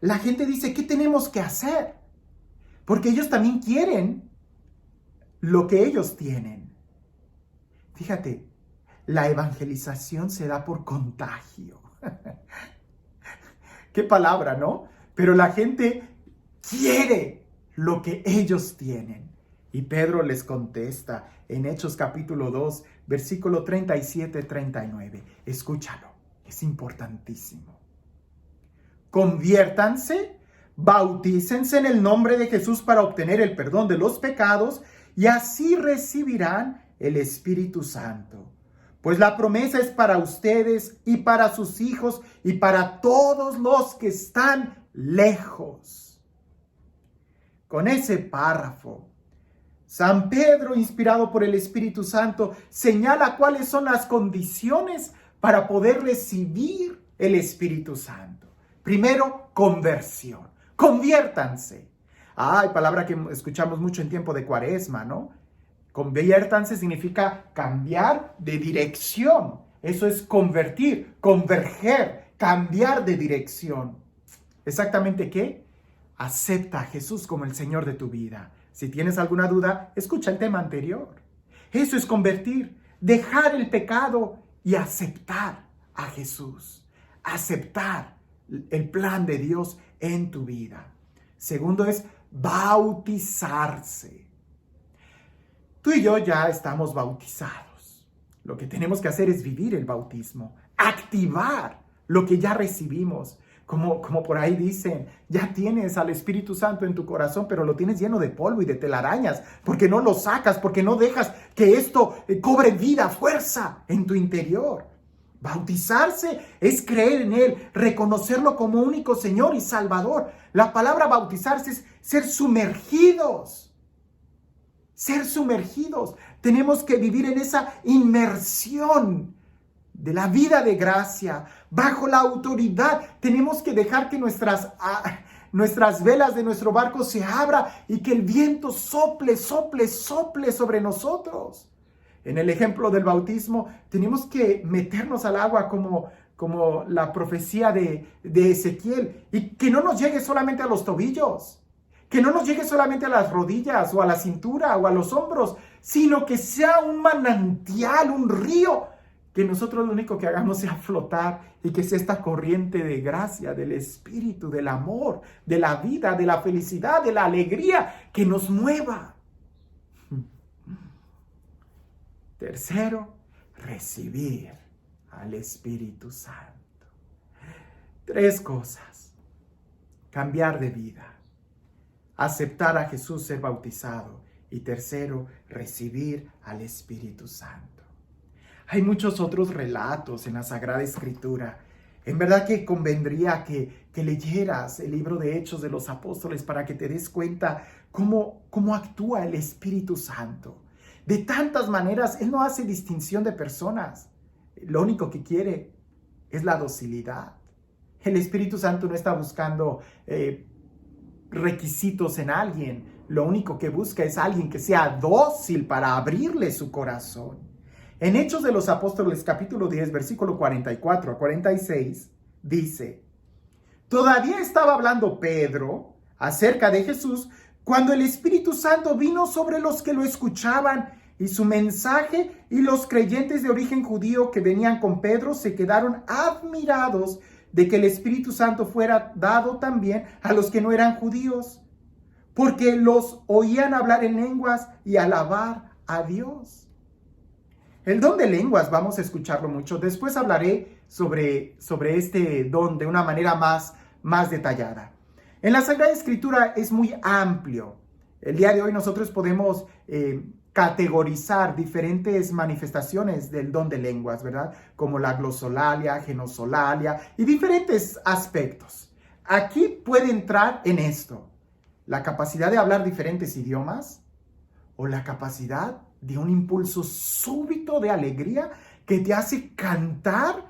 la gente dice, ¿qué tenemos que hacer? Porque ellos también quieren lo que ellos tienen. Fíjate, la evangelización se da por contagio. Qué palabra, ¿no? Pero la gente quiere lo que ellos tienen. Y Pedro les contesta en Hechos capítulo 2, versículo 37-39. Escúchalo, es importantísimo. Conviértanse, bautícense en el nombre de Jesús para obtener el perdón de los pecados y así recibirán el Espíritu Santo. Pues la promesa es para ustedes y para sus hijos y para todos los que están lejos. Con ese párrafo, San Pedro, inspirado por el Espíritu Santo, señala cuáles son las condiciones para poder recibir el Espíritu Santo. Primero, conversión. Conviértanse. Hay palabra que escuchamos mucho en tiempo de Cuaresma, ¿no? Conviértanse significa cambiar de dirección. Eso es convertir, converger, cambiar de dirección. ¿Exactamente qué? Acepta a Jesús como el Señor de tu vida. Si tienes alguna duda, escucha el tema anterior. Eso es convertir, dejar el pecado y aceptar a Jesús. Aceptar el plan de Dios en tu vida. Segundo es bautizarse. Tú y yo ya estamos bautizados. Lo que tenemos que hacer es vivir el bautismo, activar lo que ya recibimos. Como por ahí dicen, ya tienes al Espíritu Santo en tu corazón, pero lo tienes lleno de polvo y de telarañas, porque no lo sacas, porque no dejas que esto cobre vida, fuerza en tu interior. Bautizarse es creer en Él, reconocerlo como único Señor y Salvador. La palabra bautizarse es ser sumergidos. Ser sumergidos. Tenemos que vivir en esa inmersión de la vida de gracia, bajo la autoridad. Tenemos que dejar que nuestras velas de nuestro barco se abran y que el viento sople sobre nosotros. En el ejemplo del bautismo, tenemos que meternos al agua como la profecía de Ezequiel, y que no nos llegue solamente a los tobillos, que no nos llegue solamente a las rodillas o a la cintura o a los hombros, sino que sea un manantial, un río, que nosotros lo único que hagamos sea flotar y que sea esta corriente de gracia, del Espíritu, del amor, de la vida, de la felicidad, de la alegría, que nos mueva. Tercero, recibir al Espíritu Santo. 3 cosas. Cambiar de vida, aceptar a Jesús, ser bautizado, y tercero, recibir al Espíritu Santo. Hay muchos otros relatos en la Sagrada Escritura. En verdad que convendría que leyeras el libro de Hechos de los Apóstoles para que te des cuenta cómo actúa el Espíritu Santo. De tantas maneras, Él no hace distinción de personas. Lo único que quiere es la docilidad. El Espíritu Santo no está buscando requisitos en alguien. Lo único que busca es alguien que sea dócil para abrirle su corazón. En Hechos de los Apóstoles, capítulo 10, versículo 44 a 46, dice: todavía estaba hablando Pedro acerca de Jesús cuando el Espíritu Santo vino sobre los que lo escuchaban, y su mensaje y los creyentes de origen judío que venían con Pedro se quedaron admirados de que el Espíritu Santo fuera dado también a los que no eran judíos, porque los oían hablar en lenguas y alabar a Dios. El don de lenguas vamos a escucharlo mucho. Después hablaré sobre este don de una manera más detallada. En la Sagrada Escritura es muy amplio. El día de hoy nosotros podemos categorizar diferentes manifestaciones del don de lenguas, ¿verdad? Como la glosolalia, genosolalia y diferentes aspectos. Aquí puede entrar en esto: la capacidad de hablar diferentes idiomas o la capacidad de un impulso súbito de alegría que te hace cantar,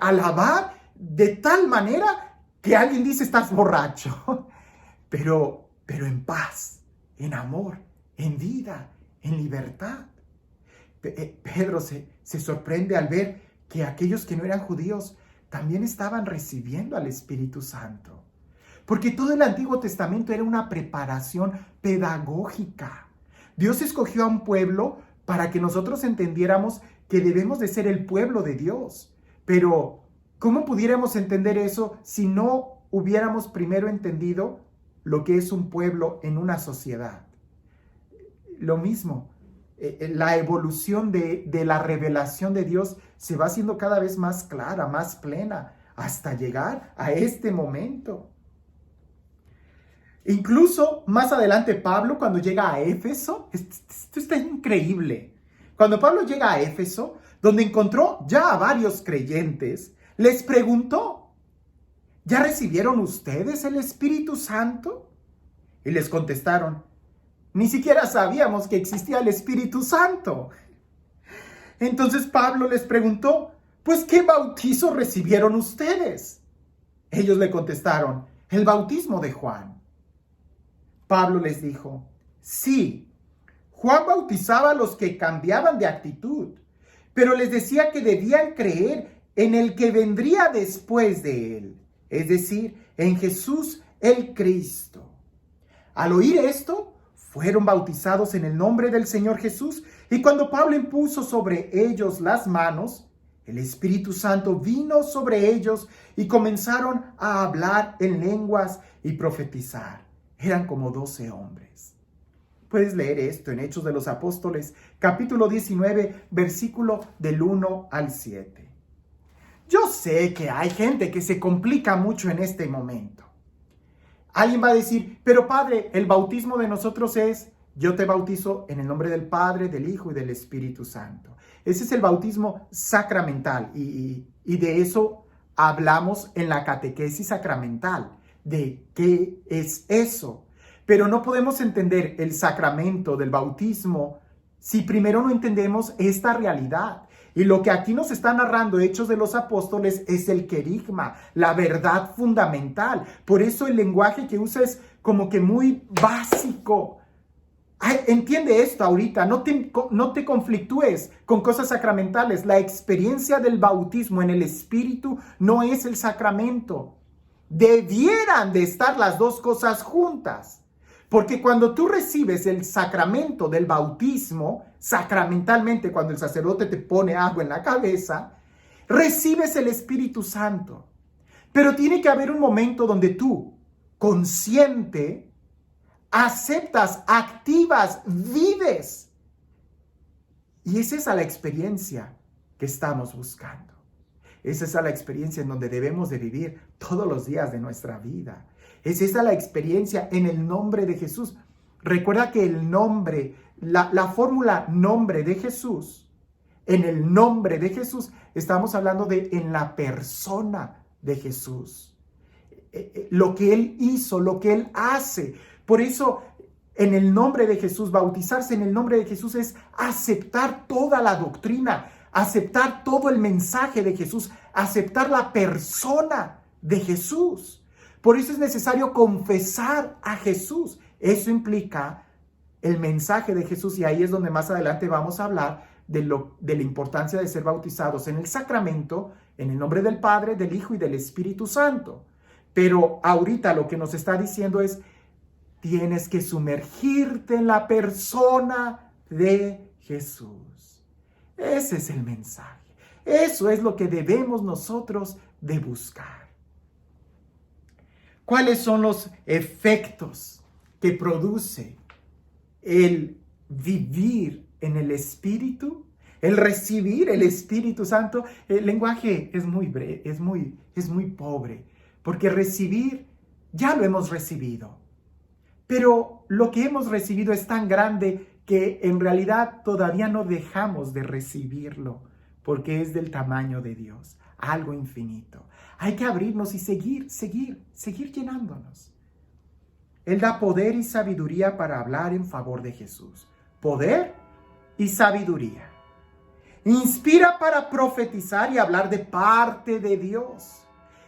alabar de tal manera que alguien dice estás borracho, pero en paz, en amor, en vida, en libertad. Pedro se sorprende al ver que aquellos que no eran judíos también estaban recibiendo al Espíritu Santo, porque todo el Antiguo Testamento era una preparación pedagógica. Dios escogió a un pueblo para que nosotros entendiéramos que debemos de ser el pueblo de Dios. Pero, ¿cómo pudiéramos entender eso si no hubiéramos primero entendido lo que es un pueblo en una sociedad? Lo mismo, la evolución de la revelación de Dios se va haciendo cada vez más clara, más plena, hasta llegar a este momento. Incluso más adelante Pablo, cuando llega a Éfeso, esto está increíble. Cuando Pablo llega a Éfeso, donde encontró ya a varios creyentes, les preguntó: ¿Ya recibieron ustedes el Espíritu Santo? Y les contestaron, ni siquiera sabíamos que existía el Espíritu Santo. Entonces Pablo les preguntó, pues, ¿qué bautizo recibieron ustedes? Ellos le contestaron, el bautismo de Juan. Pablo les dijo, sí, Juan bautizaba a los que cambiaban de actitud, pero les decía que debían creer en el que vendría después de él, es decir, en Jesús el Cristo. Al oír esto, fueron bautizados en el nombre del Señor Jesús, y cuando Pablo impuso sobre ellos las manos, el Espíritu Santo vino sobre ellos y comenzaron a hablar en lenguas y profetizar. Eran como 12 hombres. Puedes leer esto en Hechos de los Apóstoles, capítulo 19, versículo del 1 al 7. Yo sé que hay gente que se complica mucho en este momento. Alguien va a decir, pero Padre, el bautismo de nosotros es, yo te bautizo en el nombre del Padre, del Hijo y del Espíritu Santo. Ese es el bautismo sacramental y de eso hablamos en la catequesis sacramental, de qué es eso. Pero no podemos entender el sacramento del bautismo si primero no entendemos esta realidad. Y lo que aquí nos está narrando Hechos de los Apóstoles es el querigma, la verdad fundamental. Por eso el lenguaje que usa es como que muy básico. Ay, entiende esto ahorita, no te conflictúes con cosas sacramentales. La experiencia del bautismo en el Espíritu no es el sacramento. Debieran de estar las dos cosas juntas. Porque cuando tú recibes el sacramento del bautismo, sacramentalmente, cuando el sacerdote te pone agua en la cabeza, recibes el Espíritu Santo. Pero tiene que haber un momento donde tú, consciente, aceptas, activas, vives. Y es esa la experiencia que estamos buscando. Es esa la experiencia en donde debemos de vivir todos los días de nuestra vida. Es esa la experiencia en el nombre de Jesús. Recuerda que el nombre, la fórmula nombre de Jesús, en el nombre de Jesús, estamos hablando de en la persona de Jesús. Lo que Él hizo, lo que Él hace. Por eso, en el nombre de Jesús, bautizarse en el nombre de Jesús es aceptar toda la doctrina, aceptar todo el mensaje de Jesús, aceptar la persona de Jesús. Por eso es necesario confesar a Jesús. Eso implica el mensaje de Jesús y ahí es donde más adelante vamos a hablar de la importancia de ser bautizados en el sacramento, en el nombre del Padre, del Hijo y del Espíritu Santo. Pero ahorita lo que nos está diciendo es, tienes que sumergirte en la persona de Jesús. Ese es el mensaje. Eso es lo que debemos nosotros de buscar. ¿Cuáles son los efectos que produce el vivir en el Espíritu? El recibir el Espíritu Santo. El lenguaje es muy breve, es muy pobre, porque recibir ya lo hemos recibido. Pero lo que hemos recibido es tan grande que en realidad todavía no dejamos de recibirlo, porque es del tamaño de Dios, algo infinito. Hay que abrirnos y seguir llenándonos. Él da poder y sabiduría para hablar en favor de Jesús. Poder y sabiduría. Inspira para profetizar y hablar de parte de Dios.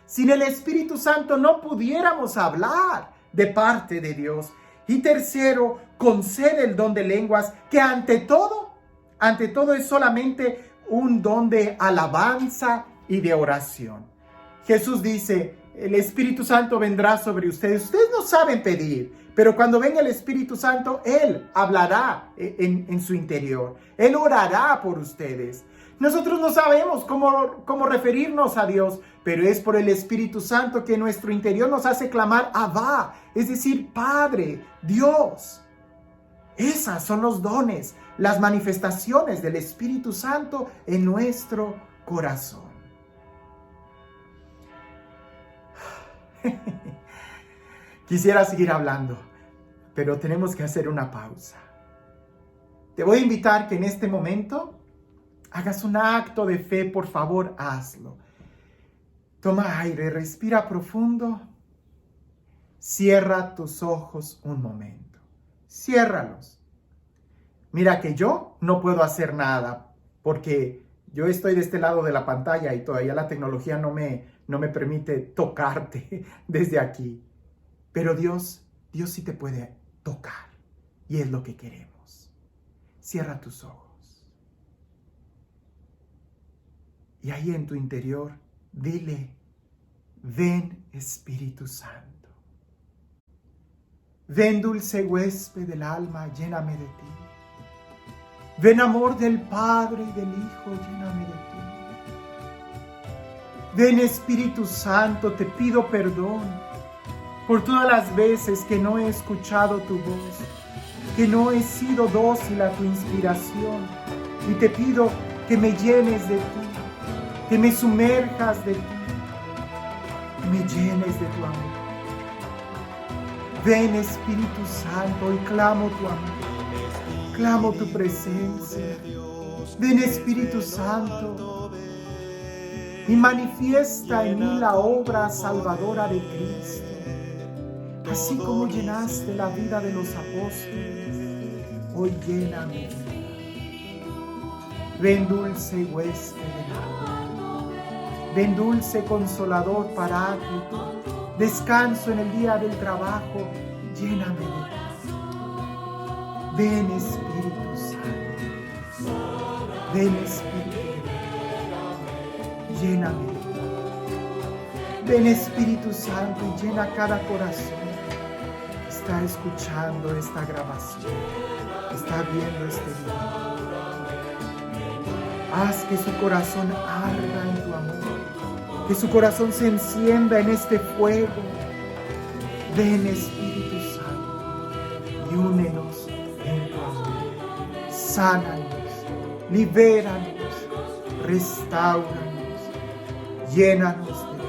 Sin el Espíritu Santo no pudiéramos hablar de parte de Dios. Y tercero, concede el don de lenguas, que ante todo es solamente un don de alabanza y de oración. Jesús dice, el Espíritu Santo vendrá sobre ustedes. Ustedes no saben pedir, pero cuando venga el Espíritu Santo, Él hablará en su interior. Él orará por ustedes. Nosotros no sabemos cómo referirnos a Dios, pero es por el Espíritu Santo que nuestro interior nos hace clamar Abba, es decir, Padre, Dios. Esas son los dones, las manifestaciones del Espíritu Santo en nuestro corazón. Quisiera seguir hablando, pero tenemos que hacer una pausa. Te voy a invitar que en este momento hagas un acto de fe, por favor, hazlo. Toma aire, respira profundo. Cierra tus ojos un momento. Ciérralos. Mira que yo no puedo hacer nada porque yo estoy de este lado de la pantalla y todavía la tecnología no me permite tocarte desde aquí. Pero Dios sí te puede tocar y es lo que queremos. Cierra tus ojos. Y ahí en tu interior, dile, ven Espíritu Santo. Ven dulce huésped del alma, lléname de ti. Ven amor del Padre y del Hijo, lléname de ti. Ven Espíritu Santo, te pido perdón por todas las veces que no he escuchado tu voz, que no he sido dócil a tu inspiración. Y te pido que me llenes de ti, que me sumerjas de ti, que me llenes de tu amor. Ven Espíritu Santo y clamo tu amor, clamo tu presencia. Ven Espíritu Santo y manifiesta en mí la obra salvadora de Cristo. Así como llenaste la vida de los apóstoles, hoy lléname. Ven dulce huésped del alma, ven dulce consolador paráclito. Descanso en el día del trabajo, lléname de ti. Ven Espíritu Santo, ven Espíritu, lléname de ti. Ven Espíritu Santo y llena cada corazón que está escuchando esta grabación, que está viendo este video. Haz que su corazón arda en tu amor. Que su corazón se encienda en este fuego. Ven Espíritu Santo y únenos en tu amor. Sánanos, libéranos, restáuranos, llénanos de ti.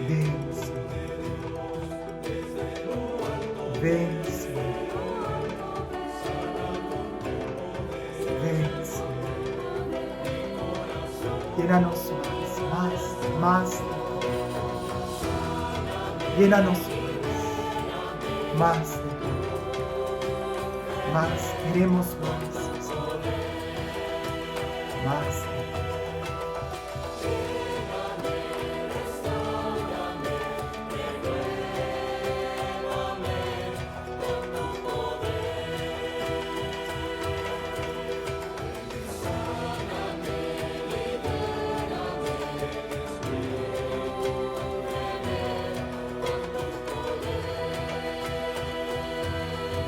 Ven, Señor. Ven, Señor. Ven, Señor. Llénanos más. Llénanos más de ti. Más, queremos más, Señor. Más de ti.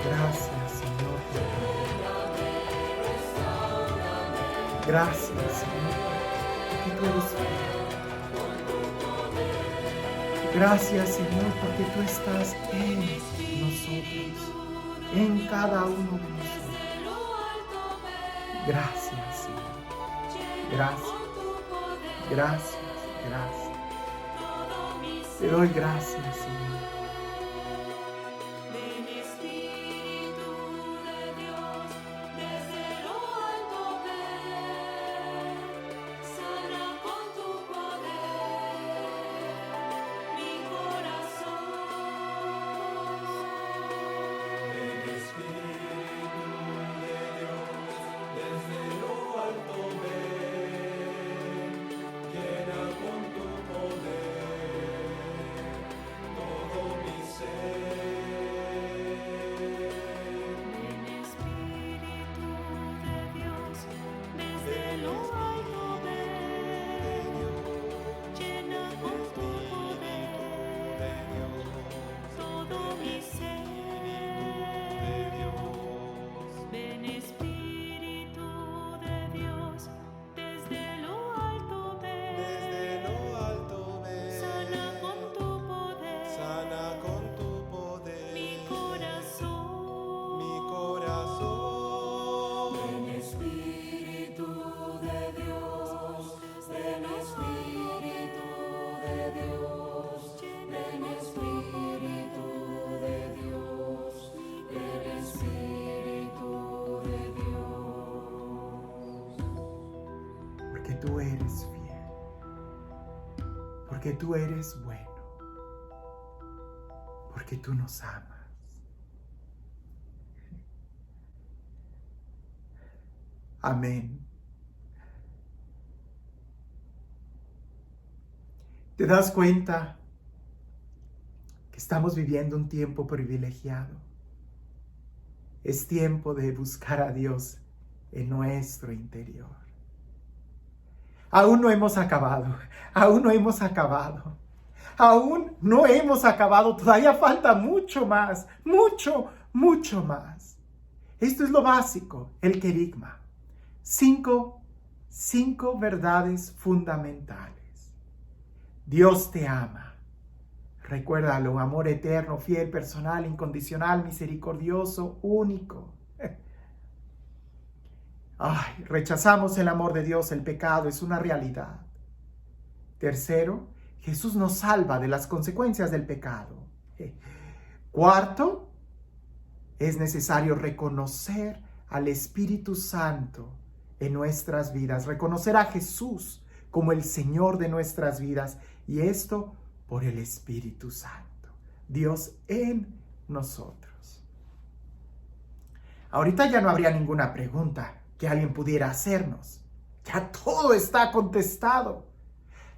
Gracias, Señor. Gracias, Señor, porque tú eres fiel. Gracias, Señor, porque tú estás en nosotros, en cada uno de nosotros. Gracias, Señor. Gracias. Te doy gracias, Señor. porque tú eres bueno, porque tú nos amas. Amén. ¿Te das cuenta que estamos viviendo un tiempo privilegiado? Es tiempo de buscar a Dios en nuestro interior. Aún no hemos acabado, aún no hemos acabado, aún no hemos acabado, todavía falta mucho más, mucho más. Esto es lo básico, el querigma. Cinco verdades fundamentales. Dios te ama. Recuérdalo, amor eterno, fiel, personal, incondicional, misericordioso, único. Ay, rechazamos el amor de Dios, el pecado es una realidad. Tercero, Jesús nos salva de las consecuencias del pecado. Cuarto, es necesario reconocer al Espíritu Santo en nuestras vidas, reconocer a Jesús como el Señor de nuestras vidas, y esto por el Espíritu Santo, Dios en nosotros. Ahorita ya no habría ninguna pregunta que alguien pudiera hacernos. Ya todo está contestado.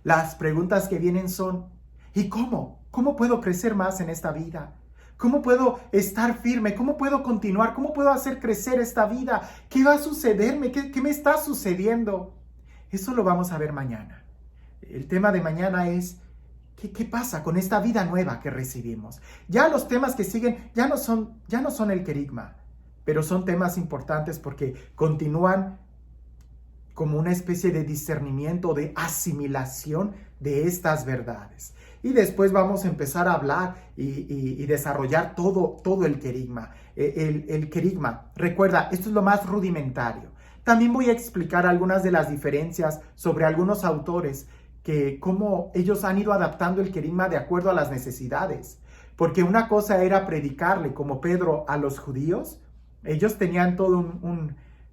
Las preguntas que vienen son: ¿y cómo? ¿Cómo puedo crecer más en esta vida? ¿Cómo puedo estar firme? ¿Cómo puedo continuar? ¿Cómo puedo hacer crecer esta vida? ¿Qué va a sucederme? ¿Qué me está sucediendo? Eso lo vamos a ver mañana. El tema de mañana es: ¿qué pasa con esta vida nueva que recibimos? Ya los temas que siguen ya no son el querigma, pero son temas importantes porque continúan como una especie de discernimiento, de asimilación de estas verdades. Y después vamos a empezar a hablar y desarrollar todo el querigma. El querigma, recuerda, esto es lo más rudimentario. También voy a explicar algunas de las diferencias sobre algunos autores, que cómo ellos han ido adaptando el querigma de acuerdo a las necesidades. Porque una cosa era predicarle, como Pedro, a los judíos. Ellos tenían todo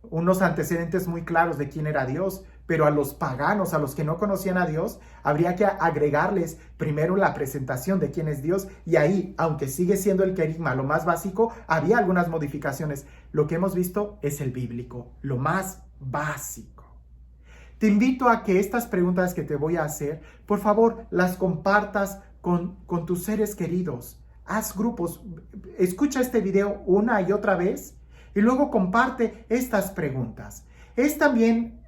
unos antecedentes muy claros de quién era Dios, pero a los paganos, a los que no conocían a Dios, habría que agregarles primero la presentación de quién es Dios, y ahí, aunque sigue siendo el querigma lo más básico, había algunas modificaciones. Lo que hemos visto es el bíblico, lo más básico. Te invito a que estas preguntas que te voy a hacer, por favor, las compartas con tus seres queridos. Haz grupos, escucha este video una y otra vez y luego comparte estas preguntas. Es también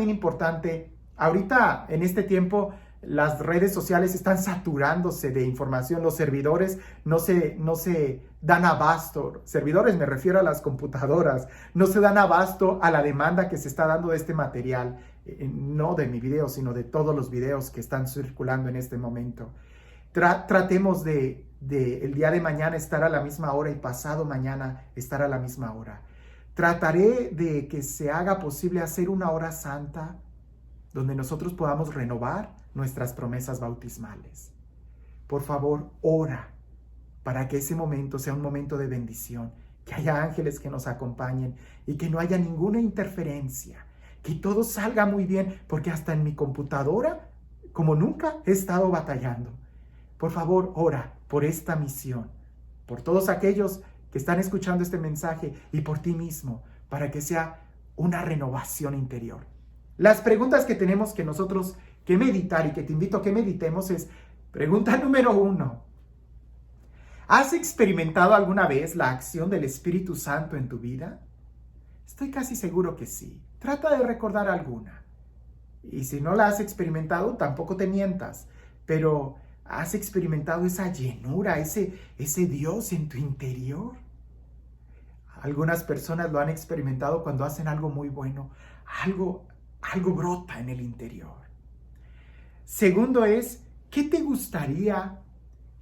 importante, ahorita en este tiempo las redes sociales están saturándose de información, los servidores no se dan abasto, servidores me refiero a las computadoras, no se dan abasto a la demanda que se está dando de este material, no de mi video, sino de todos los videos que están circulando en este momento. Tratemos de el día de mañana estar a la misma hora y pasado mañana estar a la misma hora. Trataré de que se haga posible hacer una hora santa donde nosotros podamos renovar nuestras promesas bautismales. Por favor, ora para que ese momento sea un momento de bendición, que haya ángeles que nos acompañen y que no haya ninguna interferencia, que todo salga muy bien, porque hasta en mi computadora, como nunca, he estado batallando. Por favor, ora por esta misión, por todos aquellos que están escuchando este mensaje y por ti mismo, para que sea una renovación interior. Las preguntas que tenemos que nosotros que meditar y que te invito a que meditemos es: pregunta número 1. ¿Has experimentado alguna vez la acción del Espíritu Santo en tu vida? Estoy casi seguro que sí. Trata de recordar alguna. Y si no la has experimentado, tampoco te mientas. Pero ¿has experimentado esa llenura, ese Dios en tu interior? Algunas personas lo han experimentado cuando hacen algo muy bueno. Algo brota en el interior. Segundo es: ¿qué te gustaría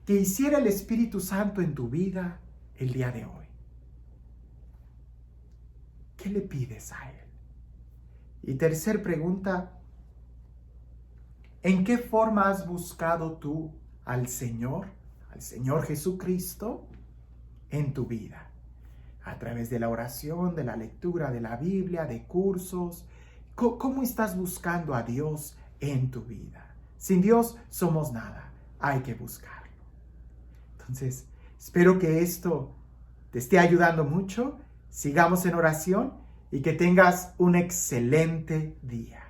que hiciera el Espíritu Santo en tu vida el día de hoy? ¿Qué le pides a Él? Y tercer pregunta: ¿en qué forma has buscado tú al Señor Jesucristo en tu vida? A través de la oración, de la lectura de la Biblia, de cursos. ¿Cómo estás buscando a Dios en tu vida? Sin Dios somos nada. Hay que buscarlo. Entonces, espero que esto te esté ayudando mucho. Sigamos en oración y que tengas un excelente día.